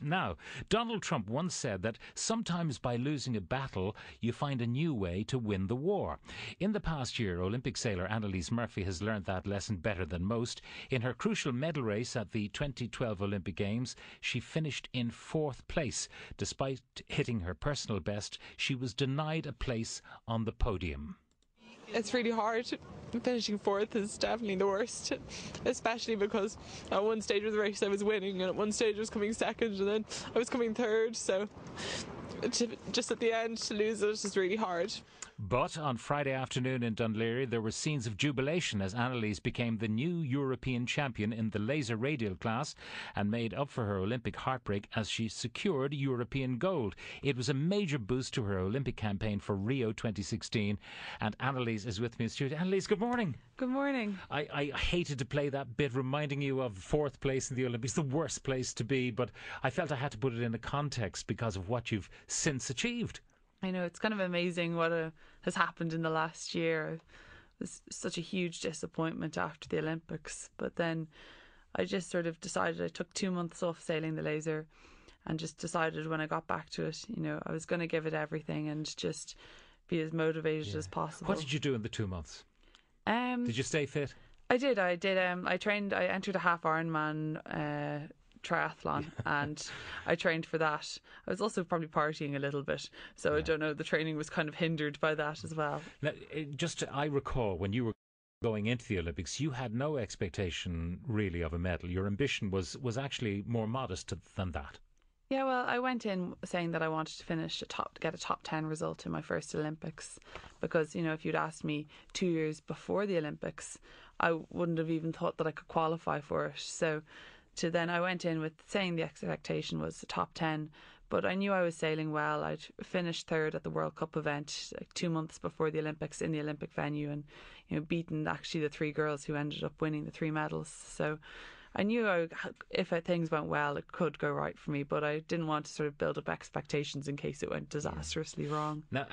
years. Now, Donald Trump once said that sometimes by losing a battle, you find a new way to win the war. In the past year, Olympic sailor Annalise Murphy has learned that lesson better than most. In her crucial medal race at the 2012 Olympic Games, she finished in 4th place. Despite hitting her personal best, she was denied a place on the podium. It's really hard. Finishing 4th is definitely the worst, especially because at one stage of the race I was winning and at one stage I was coming 2nd and then I was coming 3rd, so just at the end to lose it is really hard. But on Friday afternoon in Dunleary, there were scenes of jubilation as Annalise became the new European champion in the Laser Radial class and made up for her Olympic heartbreak as she secured European gold. It was a major boost to her Olympic campaign for Rio 2016. And Annalise is with me in studio. Annalise, good morning. Good morning. I hated to play that bit reminding you of 4th place in the Olympics, the worst place to be, but I felt I had to put it in a context because of what you've since achieved. I know, it's kind of amazing what has happened in the last year. It was such a huge disappointment after the Olympics, but then I just sort of decided, I took 2 months off sailing the Laser and just decided when I got back to it, I was going to give it everything and just be as motivated as possible. What did you do in the 2 months? Did you stay fit? I did. I trained, I entered a half Ironman triathlon and I trained for that. I was also probably partying a little bit, so I don't know, the training was kind of hindered by that as well. Now, I recall when you were going into the Olympics, you had no expectation really of a medal. Your ambition was actually more modest than that. Yeah, well, I went in saying that I wanted to get a top 10 result in my first Olympics because, if you'd asked me 2 years before the Olympics, I wouldn't have even thought that I could qualify for it. So then I went in with saying the expectation was the top 10, but I knew I was sailing well. I'd finished 3rd at the World Cup event 2 months before the Olympics in the Olympic venue and, beaten actually the 3 girls who ended up winning the 3 medals. So I knew if things went well, it could go right for me, but I didn't want to sort of build up expectations in case it went disastrously wrong. Now,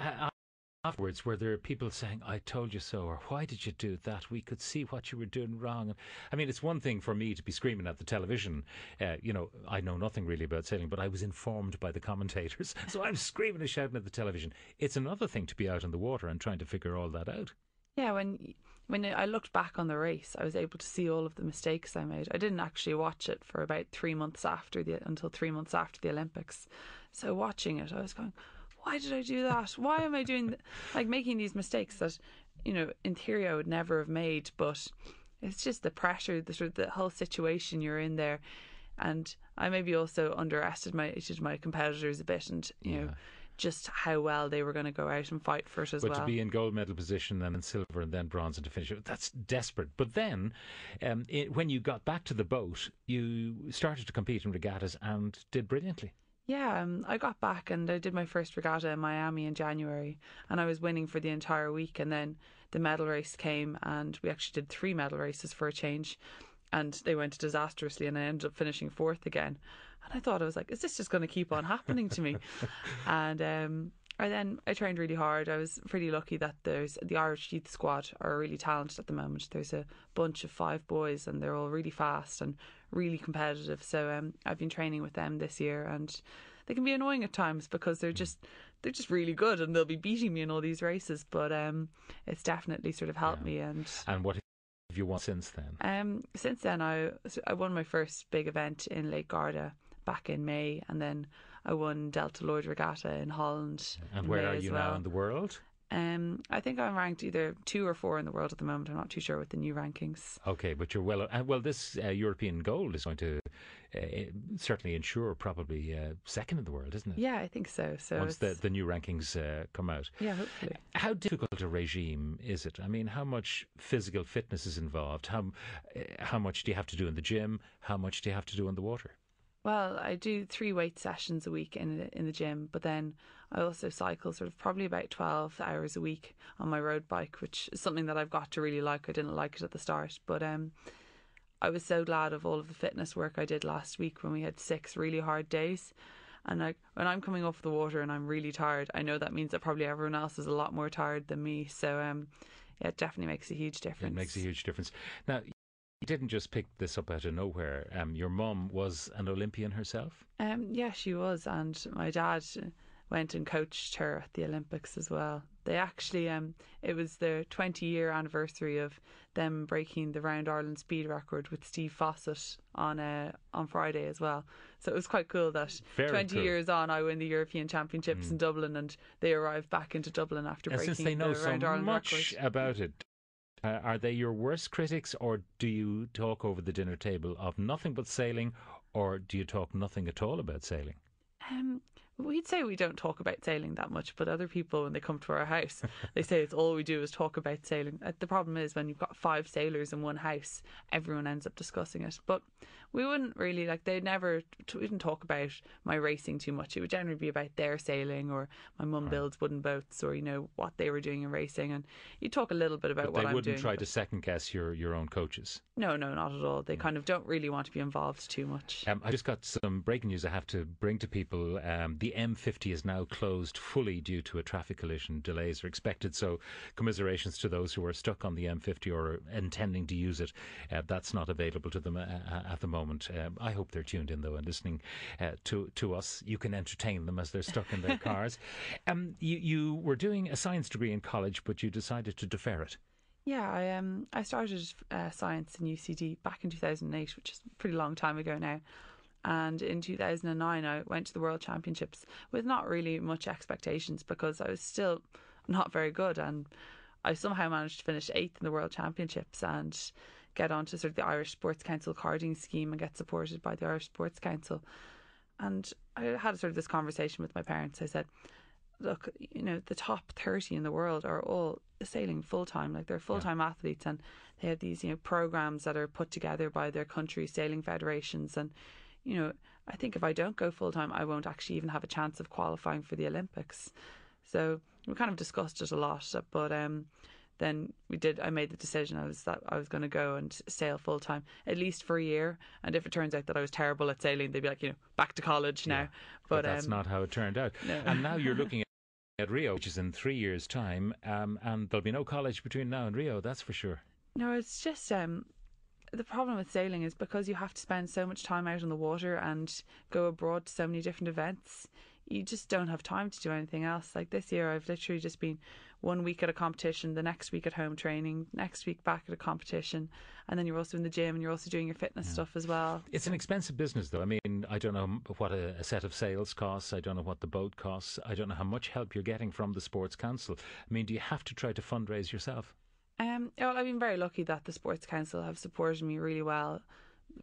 afterwards, were there people saying, I told you so, or why did you do that? We could see what you were doing wrong. I mean, it's one thing for me to be screaming at the television. I know nothing really about sailing, but I was informed by the commentators. So I'm screaming and shouting at the television. It's another thing to be out in the water and trying to figure all that out. Yeah, when I looked back on the race, I was able to see all of the mistakes I made. I didn't actually watch it for about 3 months until 3 months after the Olympics. So watching it, I was going, why did I do that? Why am I doing making these mistakes that, in theory I would never have made, but it's just the pressure, the whole situation you're in there. And I maybe also underestimated my competitors a bit and, just how well they were going to go out and fight for it as well. But to be in gold medal position and in silver and then bronze and to finish it, that's desperate. But then when you got back to the boat, you started to compete in regattas and did brilliantly. Yeah, I got back and I did my first regatta in Miami in January and I was winning for the entire week, and then the medal race came and we actually did 3 medal races for a change and they went disastrously and I ended up finishing 4th again. And I thought, I was like, is this just going to keep on happening to me? And I trained really hard. I was pretty lucky that there's the Irish youth squad are really talented at the moment. There's a bunch of 5 boys and they're all really fast and really competitive. So I've been training with them this year and they can be annoying at times because they're just really good and they'll be beating me in all these races. But it's definitely sort of helped me. And what have you won since then? Since then, I won my first big event in Lake Garda back in May, and then I won Delta Lloyd Regatta in Holland. And where are you now in the world? I think I'm ranked either 2 or 4 in the world at the moment. I'm not too sure with the new rankings. Okay, but you're well. This European gold is going to certainly ensure probably second in the world, isn't it? Yeah, I think so. So once the new rankings come out. Yeah, hopefully. How difficult a regime is it? I mean, how much physical fitness is involved? How much do you have to do in the gym? How much do you have to do in the water? Well, I do 3 weight sessions a week in the gym, but then I also cycle sort of probably about 12 hours a week on my road bike, which is something that I've got to really like. I didn't like it at the start, but I was so glad of all of the fitness work I did last week when we had 6 really hard days. And when I'm coming off the water and I'm really tired, I know that means that probably everyone else is a lot more tired than me. So it definitely makes a huge difference. It makes a huge difference. Now, You didn't just pick this up out of nowhere. Your mum was an Olympian herself? Yeah, she was, and my dad went and coached her at the Olympics as well. They actually, it was the 20-year anniversary of them breaking the Round Ireland speed record with Steve Fawcett on Friday as well. So it was quite cool that Very 20 cool. years on, I win the European Championships in Dublin, and they arrived back into Dublin after And breaking since they know the so Round Ireland much record. about it, are they your worst critics, or do you talk over the dinner table of nothing but sailing, or do you talk nothing at all about sailing? We'd say we don't talk about sailing that much, but other people, when they come to our house, they say it's all we do is talk about sailing. The problem is when you've got 5 sailors in one house, everyone ends up discussing it. But we wouldn't really, like, we didn't talk about my racing too much. It would generally be about their sailing, or my mum builds wooden boats, or, what they were doing in racing. And you talk a little bit about But what they I'm wouldn't doing. try to second guess your own coaches. No, not at all. They kind of don't really want to be involved too much. I just got some breaking news I have to bring to people. The M50 is now closed fully due to a traffic collision. Delays are expected, so commiserations to those who are stuck on the M50 or are intending to use it. That's not available to them at the moment. I hope they're tuned in, though, and listening to us. You can entertain them as they're stuck in their cars. You were doing a science degree in college, but you decided to defer it. Yeah, I started science in UCD back in 2008, which is a pretty long time ago now. And in 2009, I went to the World Championships with not really much expectations, because I was still not very good. And I somehow managed to finish 8th in the World Championships and get onto sort of the Irish Sports Council carding scheme and get supported by the Irish Sports Council. And I had sort of this conversation with my parents. I said, look, the top 30 in the world are all sailing full-time. Like, they're full-time athletes, and they have these, programs that are put together by their country sailing federations. And, I think if I don't go full-time, I won't actually even have a chance of qualifying for the Olympics. So we kind of discussed it a lot, but then I made the decision that I was going to go and sail full-time, at least for a year. And if it turns out that I was terrible at sailing, they'd be like, back to college now. But that's not how it turned out. No. And now you're looking at Rio, which is in 3 years' time, and there'll be no college between now and Rio, that's for sure. No, it's just the problem with sailing is because you have to spend so much time out on the water and go abroad to so many different events, you just don't have time to do anything else. Like this year, I've literally just been 1 week at a competition, the next week at home training, next week back at a competition, and then you're also in the gym and you're also doing your fitness stuff as well. It's an expensive business, though. I mean, I don't know what a set of sails costs. I don't know what the boat costs. I don't know how much help you're getting from the Sports Council. I mean, do you have to try to fundraise yourself? Well, I've been very lucky that the Sports Council have supported me really well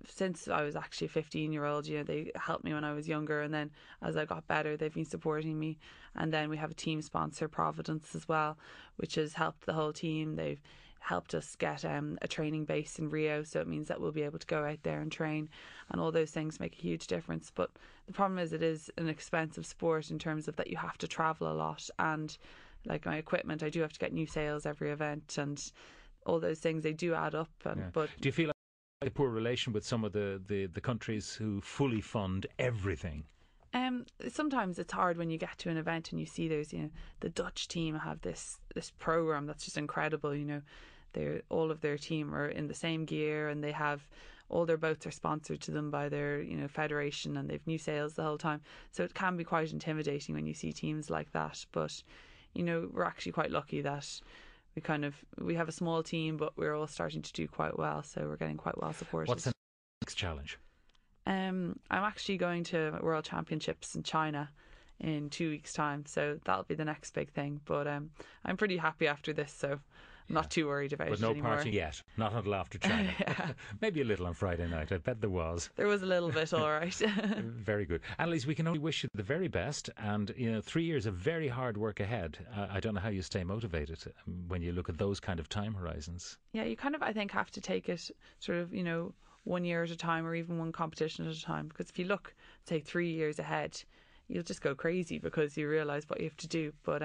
since I was actually a 15-year-old. They helped me when I was younger, and then as I got better, they've been supporting me. And then we have a team sponsor, Providence, as well, which has helped the whole team. They've helped us get a training base in Rio, so it means that we'll be able to go out there and train, and all those things make a huge difference. But the problem is it is an expensive sport in terms of that you have to travel a lot, and like my equipment, I do have to get new sails every event, and all those things, they do add up. But do you feel like a poor relation with some of the countries who fully fund everything? Sometimes it's hard when you get to an event and you see there's, the Dutch team have this program that's just incredible. All of their team are in the same gear, and they have all their boats are sponsored to them by their federation, and they've new sails the whole time. So it can be quite intimidating when you see teams like that. But we're actually quite lucky that we have a small team, but we're all starting to do quite well, so we're getting quite well supported. What's the next challenge? I'm actually going to World Championships in China in 2 weeks' time, so that'll be the next big thing. But I'm pretty happy after this, so I'm not too worried about it anymore. But no partying yet, not until after China. Maybe a little on Friday night, I bet there was. There was a little bit, all right. Very good. Annalise, we can only wish you the very best, and 3 years of very hard work ahead. I don't know how you stay motivated when you look at those kind of time horizons. Yeah, you I think have to take it sort of 1 year at a time, or even one competition at a time, because if you look, say, 3 years ahead, you'll just go crazy because you realise what you have to do. But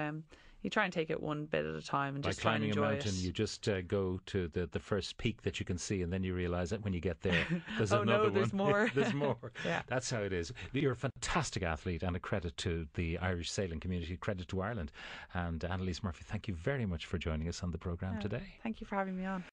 you try and take it one bit at a time and just try and enjoy it. Like climbing a mountain, you just go to the first peak that you can see, and then you realise that when you get there, there's another one. There's more. There's more. Yeah. That's how it is. You're a fantastic athlete, and a credit to the Irish sailing community, credit to Ireland. And Annalise Murphy, thank you very much for joining us on the programme today. Thank you for having me on.